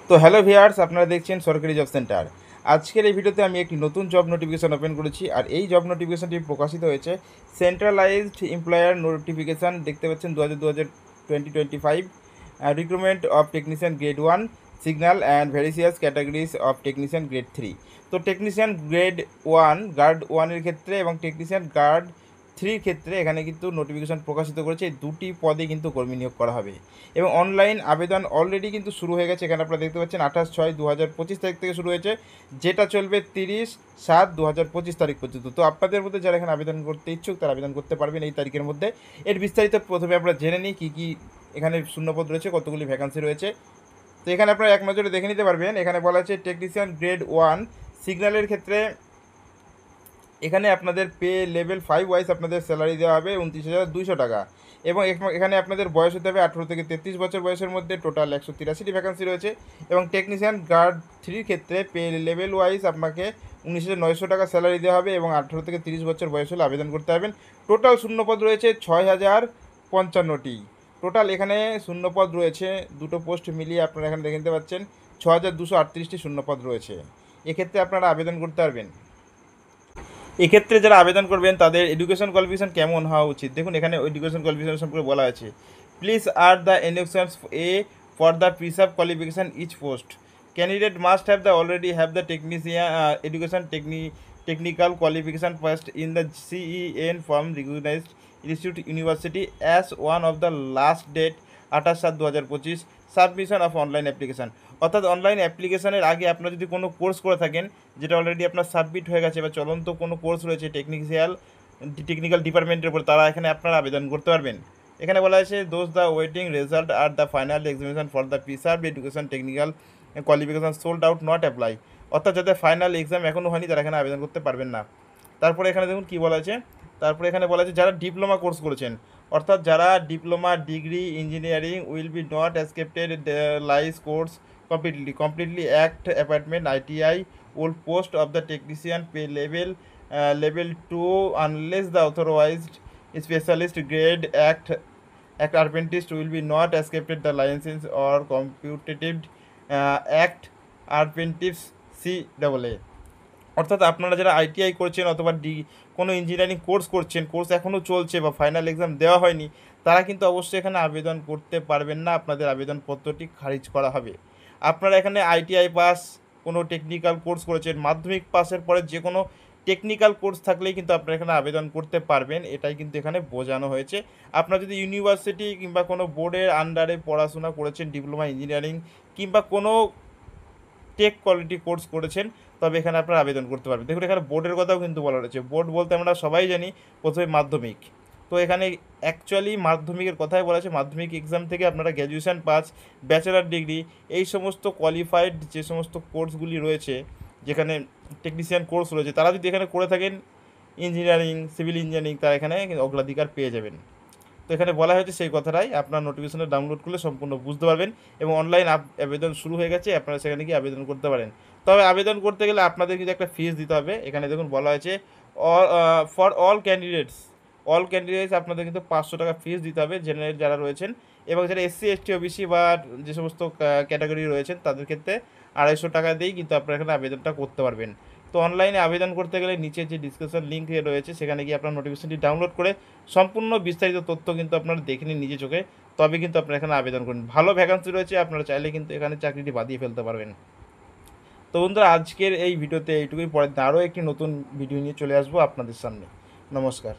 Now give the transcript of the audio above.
তো hello viewers, আপনারা দেখছেন সরকারি জব সেন্টার। আজকের এই ভিডিওতে আমি একটি নতুন জব নোটিফিকেশন ওপেন করেছি, আর এই জব নোটিফিকেশনটি প্রকাশিত হয়েছে সেন্ট্রালাইজড এমপ্লয়ার নোটিফিকেশান। দেখতে পাচ্ছেন 2025 recruitment of technician grade 1 signal and various categories of technician grade 3। তো টেকনিশিয়ান গ্রেড 1 গার্ড 1-এর ক্ষেত্রে এবং টেকনিশিয়ান গার্ড 3-র ক্ষেত্রে এখানে কিন্তু নোটিফিকেশন প্রকাশিত করেছে। এই দুটি পদে কিন্তু কর্মী নিয়োগ করা হবে এবং অনলাইন আবেদন অলরেডি কিন্তু শুরু হয়ে গেছে। এখানে আপনারা দেখতে পাচ্ছেন 28/6/2025 তারিখ থেকে শুরু হয়েছে, যেটা চলবে 30/7/2025 তারিখ পর্যন্ত। তো আপনাদের মধ্যে যারা এখানে আবেদন করতে ইচ্ছুক তারা আবেদন করতে পারবেন এই তারিখের মধ্যে। এর বিস্তারিত প্রথমে আমরা জেনে নিই কী কী এখানে শূন্যপদ রয়েছে, কতগুলি ভ্যাকান্সি রয়েছে। তো এখানে আপনারা এক নজরে দেখে নিতে পারবেন। এখানে বলা আছে টেকনিশিয়ান গ্রেড 1 সিগন্যালের ক্ষেত্রে এখানে আপনাদের পে লেভেল 5 ওয়াইজ আপনাদের স্যালারি দেওয়া হবে 29,200 টাকা, এবং এখানে আপনাদের বয়স হতে হবে 18 থেকে 33 বছর বয়সের মধ্যে। টোটাল 183টি ভ্যাকান্সি রয়েছে। এবং টেকনিশিয়ান গার্ড 3-র ক্ষেত্রে পে লেভেল ওয়াইজ আপনাকে 19,900 টাকা স্যালারি দেওয়া হবে এবং 18 থেকে 30 বছর বয়স হলে আবেদন করতে পারবেন। টোটাল শূন্যপদ রয়েছে 6,055টি। টোটাল এখানে শূন্যপদ রয়েছে দুটো পোস্ট মিলিয়ে আপনারা এখানে দেখে নিতে পাচ্ছেন 6,238টি শূন্যপদ রয়েছে। এক্ষেত্রে আপনারা আবেদন করতে পারবেন। এক্ষেত্রে যারা আবেদন করবেন তাদের এডুকেশন কোয়ালিফিকেশন কেমন হওয়া উচিত, দেখুন এখানে এডুকেশন কোয়ালিফিকেশন সম্পর্কে বলা আছে। Please are the inductions a for the preserve qualification each post. Candidate must have the already have the technician education technical qualification first in the CEN form recognized institute university as one of the last date 28/7/2025 submission of online application. অর্থাৎ online অ্যাপ্লিকেশনের আগে আপনারা যদি কোনো course করে থাকেন যেটা already আপনার সাবমিট হয়ে গেছে বা চলন্ত কোনো কোর্স রয়েছে টেকনিক্যাল ডিপার্টমেন্টের উপর, তারা এখানে আপনারা আবেদন করতে পারবেন। এখানে বলা হয়েছে those the waiting result are the final examination for the preserve education technical qualification sold out not apply. অর্থাৎ যাদের ফাইনাল এক্সাম এখনও হয়নি তারা এখানে আবেদন করতে পারবেন না। তারপরে এখানে দেখুন কী বলা আছে। তারপরে এখানে বলা আছে যারা ডিপ্লোমা কোর্স করেছেন, অর্থাৎ যারা diploma degree engineering will be not accepted lies course completely act apartment ITI will post of the technician pay level 2 unless the authorized specialist grade act apprentice will be not accepted the license or competitive act apprentice CAA। অর্থাৎ আপনারা যারা ITI করছেন অথবা কোনো engineering course করছেন, course এখনও চলছে বা ফাইনাল এক্সাম দেওয়া হয়নি, তারা কিন্তু অবশ্যই এখানে আবেদন করতে পারবেন না। আপনাদের আবেদনপত্রটি খারিজ করা হবে। আপনারা এখানে ITI পাস, কোনো টেকনিক্যাল কোর্স করেছেন, মাধ্যমিক পাসের পরে যে কোনো টেকনিক্যাল কোর্স থাকলেই কিন্তু আপনারা এখানে আবেদন করতে পারবেন, এটাই কিন্তু এখানে বোঝানো হয়েছে। আপনারা যদি ইউনিভার্সিটি কিংবা কোনো বোর্ডের আন্ডারে পড়াশোনা করেছেন, ডিপ্লোমা ইঞ্জিনিয়ারিং কিংবা কোনো টেক কোয়ালিটি কোর্স করেছেন, তবে এখানে আপনারা আবেদন করতে পারবেন। দেখুন এখানে বোর্ডের কথাও কিন্তু বলা রয়েছে। বোর্ড বলতে আমরা সবাই জানি প্রথমে মাধ্যমিক। তো এখানে অ্যাকচুয়ালি মাধ্যমিকের কথাই বলা আছে। মাধ্যমিক এক্সাম থেকে আপনারা গ্র্যাজুয়েশন পাস, ব্যাচেলার ডিগ্রি, এই সমস্ত কোয়ালিফাইড যে সমস্ত কোর্সগুলি রয়েছে, যেখানে টেকনিশিয়ান কোর্স রয়েছে, তারা যদি এখানে করে থাকেন ইঞ্জিনিয়ারিং, সিভিল ইঞ্জিনিয়ারিং, তারা এখানে অগ্রাধিকার পেয়ে যাবেন। তো এখানে বলা হয়েছে সেই কথাটাই আপনার নোটিফিকেশনে ডাউনলোড করলে সম্পূর্ণ বুঝতে পারবেন। এবং অনলাইন আবেদন শুরু হয়ে গেছে, আপনারা সেখানে গিয়ে আবেদন করতে পারেন। তবে আবেদন করতে গেলে আপনাদের কিন্তু একটা ফিস দিতে হবে। এখানে দেখুন বলা হয়েছে ফর অল ক্যান্ডিডেটস আপনাদের কিন্তু 500 টাকা ফিস দিতে হবে, জেনারেল যারা রয়েছেন। এবং যারা SC ST OBC বা যে সমস্ত ক্যাটাগরি রয়েছেন তাদের ক্ষেত্রে 250 টাকা দিয়েই কিন্তু আপনারা এখানে আবেদনটা করতে পারবেন। তো অনলাইনে আবেদন করতে গেলে নিচে যে ডিসক্রিপশন লিঙ্ক রয়েছে সেখানে গিয়ে আপনার নোটিফিকেশনটি ডাউনলোড করে সম্পূর্ণ বিস্তারিত তথ্য কিন্তু আপনারা দেখে নিন নিজে চোখে, তবে কিন্তু আপনারা এখানে আবেদন করুন। ভালো ভ্যাকান্সি রয়েছে, আপনারা চাইলে কিন্তু এখানে চাকরিটি বাদিয়ে ফেলতে পারবেন। তো বন্ধুরা, আজকের এই ভিডিওতে এইটুকুই। পরে আরও একটি নতুন ভিডিও নিয়ে চলে আসবো আপনাদের সামনে। নমস্কার।